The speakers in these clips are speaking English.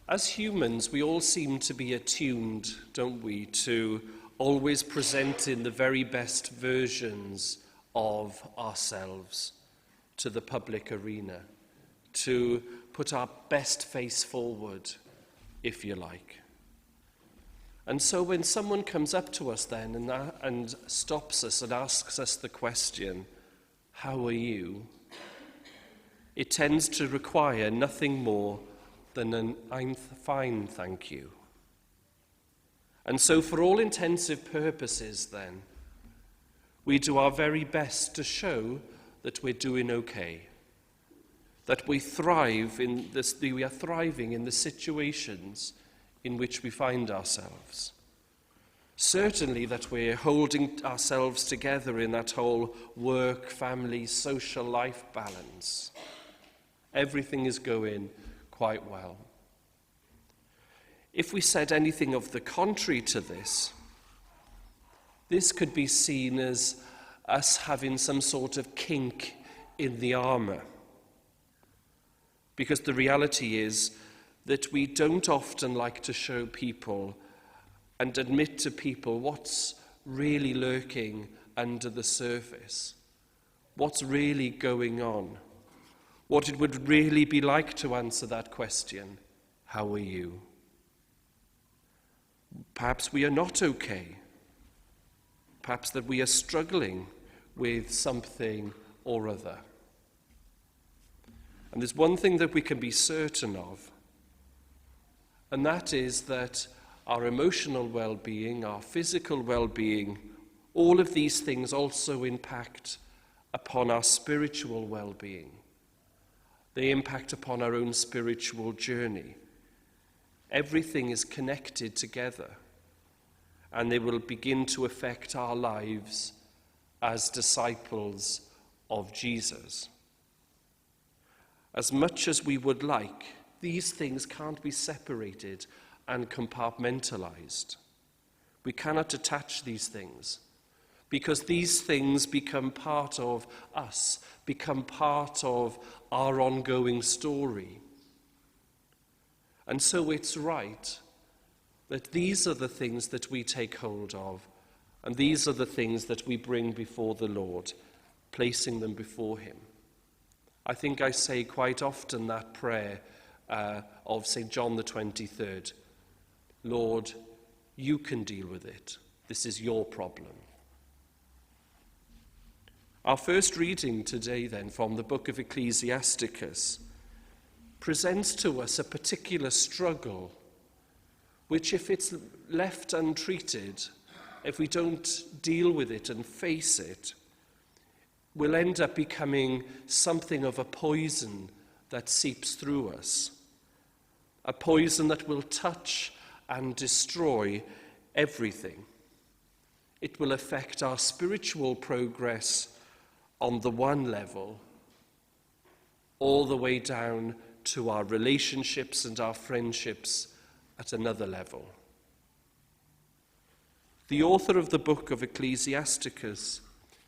As humans, we all seem to be attuned, don't we, to always presenting the very best versions of ourselves to the public arena, to put our best face forward, if you like. And so when someone comes up to us then and stops us and asks us the question, "How are you?" it tends to require nothing more than an "I'm fine, thank you." And so for all intensive purposes then, we do our very best to show that we're doing okay, that we we are thriving in the situations in which we find ourselves. Certainly that we're holding ourselves together in that whole work, family, social life balance. Everything is going quite well. If we said anything of the contrary to this, this could be seen as us having some sort of kink in the armour. Because the reality is that we don't often like to show people and admit to people what's really lurking under the surface, what's really going on, what it would really be like to answer that question, "How are you?" Perhaps we are not okay. Perhaps that we are struggling with something or other. And there's one thing that we can be certain of, and that is that our emotional well-being, our physical well-being, all of these things also impact upon our spiritual well-being. They impact upon our own spiritual journey. Everything is connected together, and they will begin to affect our lives as disciples of Jesus. As much as we would like, these things can't be separated and compartmentalized. We cannot attach these things, because these things become part of us, become part of our ongoing story. And so it's right that these are the things that we take hold of, and these are the things that we bring before the Lord, placing them before him. I think I say quite often that prayer of St. John the 23rd, "Lord, you can deal with it. This is your problem." Our first reading today then from the book of Ecclesiasticus presents to us a particular struggle which, if it's left untreated, if we don't deal with it and face it, will end up becoming something of a poison that seeps through us, a poison that will touch and destroy everything. It will affect our spiritual progress on the one level, all the way down to our relationships and our friendships at another level. The author of the book of Ecclesiasticus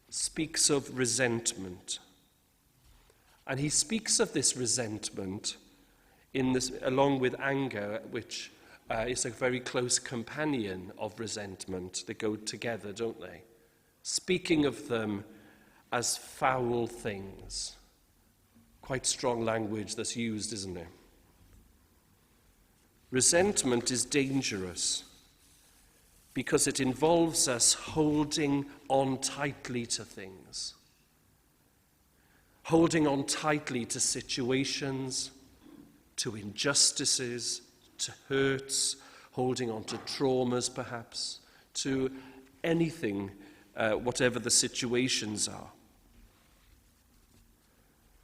speaks of resentment. And he speaks of this resentment along with anger, which is a very close companion of resentment. They go together, don't they? Speaking of them as foul things. Quite strong language that's used, isn't it? Resentment is dangerous because it involves us holding on tightly to things, holding on tightly to situations, to injustices, to hurts, holding on to traumas perhaps, to anything, whatever the situations are.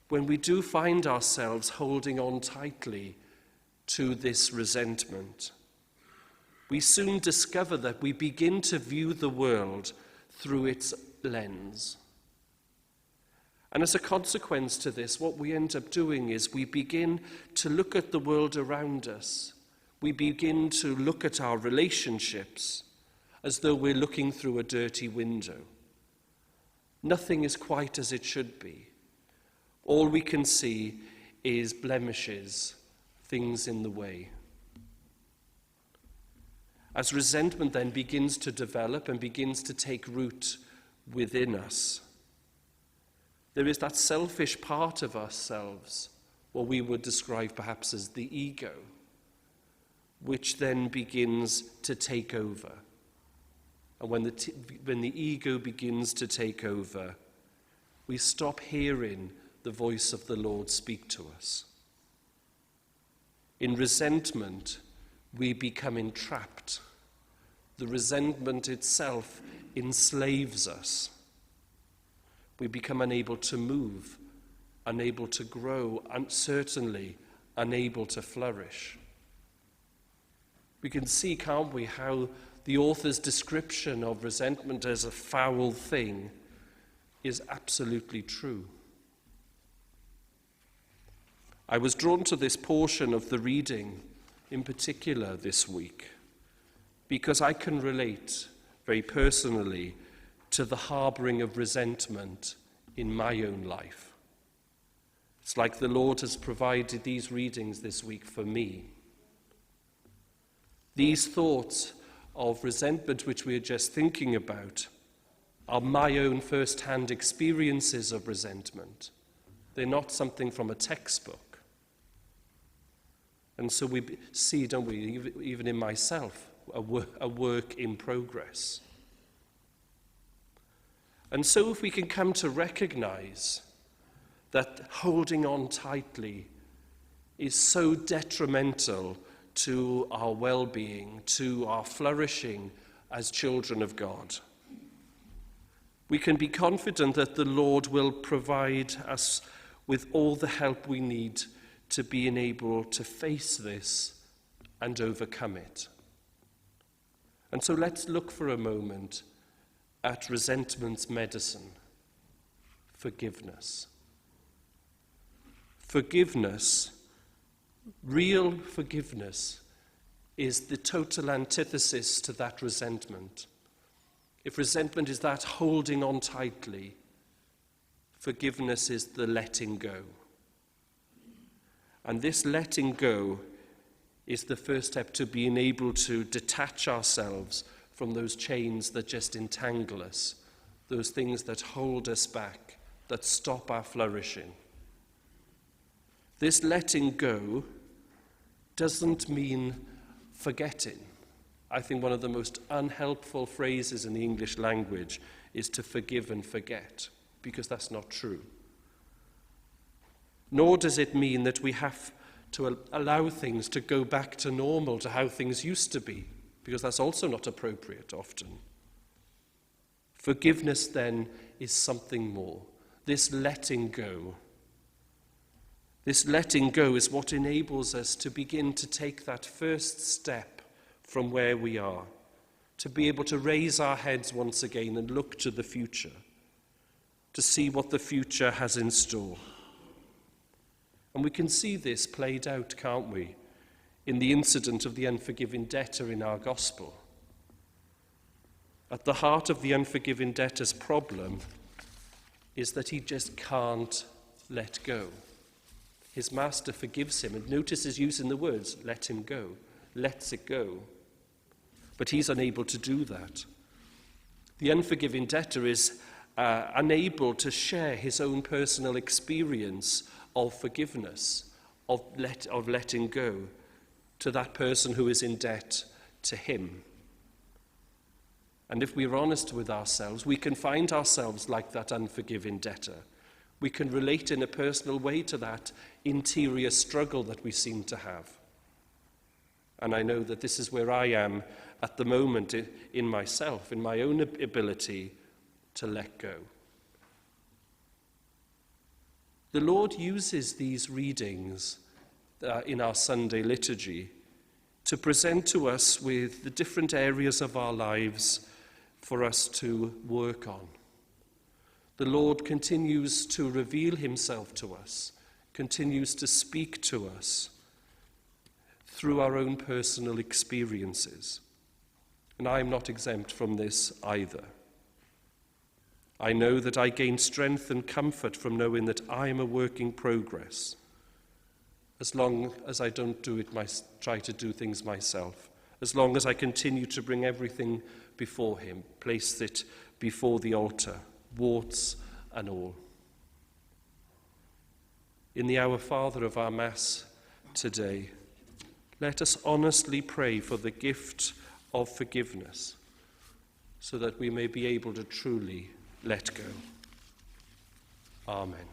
When we do find ourselves holding on tightly to this resentment, we soon discover that we begin to view the world through its lens. And as a consequence to this, what we end up doing is we begin to look at the world around us. We begin to look at our relationships as though we're looking through a dirty window. Nothing is quite as it should be. All we can see is blemishes, things in the way. as resentment then begins to develop and begins to take root within us, there is that selfish part of ourselves, what we would describe perhaps as the ego, which then begins to take over. And when the ego begins to take over, we stop hearing the voice of the Lord speak to us. In resentment, we become entrapped. The resentment itself enslaves us. We become unable to move, unable to grow, and certainly unable to flourish. We can see, can't we, how the author's description of resentment as a foul thing is absolutely true. I was drawn to this portion of the reading in particular this week because I can relate very personally to the harbouring of resentment in my own life. It's like the Lord has provided these readings this week for me. These thoughts of resentment which we are just thinking about are my own first-hand experiences of resentment. They're not something from a textbook. And so we see, don't we, even in myself, a work in progress. And so if we can come to recognize that holding on tightly is so detrimental to our well-being, to our flourishing as children of God, we can be confident that the Lord will provide us with all the help we need to being able to face this and overcome it. And so let's look for a moment at resentment's medicine, forgiveness. Forgiveness, real forgiveness, is the total antithesis to that resentment. If resentment is that holding on tightly, forgiveness is the letting go. And this letting go is the first step to being able to detach ourselves from those chains that just entangle us, those things that hold us back, that stop our flourishing. This letting go doesn't mean forgetting. I think one of the most unhelpful phrases in the English language is to forgive and forget, because that's not true. Nor does it mean that we have to allow things to go back to normal, to how things used to be, because that's also not appropriate often. Forgiveness, then, is something more. This letting go is what enables us to begin to take that first step from where we are, to be able to raise our heads once again and look to the future, to see what the future has in store. And we can see this played out, can't we, in the incident of the unforgiving debtor in our gospel. At the heart of the unforgiving debtor's problem is that he just can't let go. His master forgives him, and notice his use in the words, let him go, lets it go. But he's unable to do that. The unforgiving debtor is unable to share his own personal experience of forgiveness, of letting go to that person who is in debt to him. And if we're honest with ourselves, we can find ourselves like that unforgiving debtor. We can relate in a personal way to that interior struggle that we seem to have. And I know that this is where I am at the moment in myself, in my own ability to let go. The Lord uses these readings in our Sunday liturgy to present to us with the different areas of our lives for us to work on. The Lord continues to reveal himself to us, continues to speak to us through our own personal experiences. And I am not exempt from this either. I know that I gain strength and comfort from knowing that I am a work in progress, as long as I don't try to do things myself, as long as I continue to bring everything before him, place it before the altar, warts and all. In the Our Father of our Mass today, let us honestly pray for the gift of forgiveness, so that we may be able to truly let go. Amen.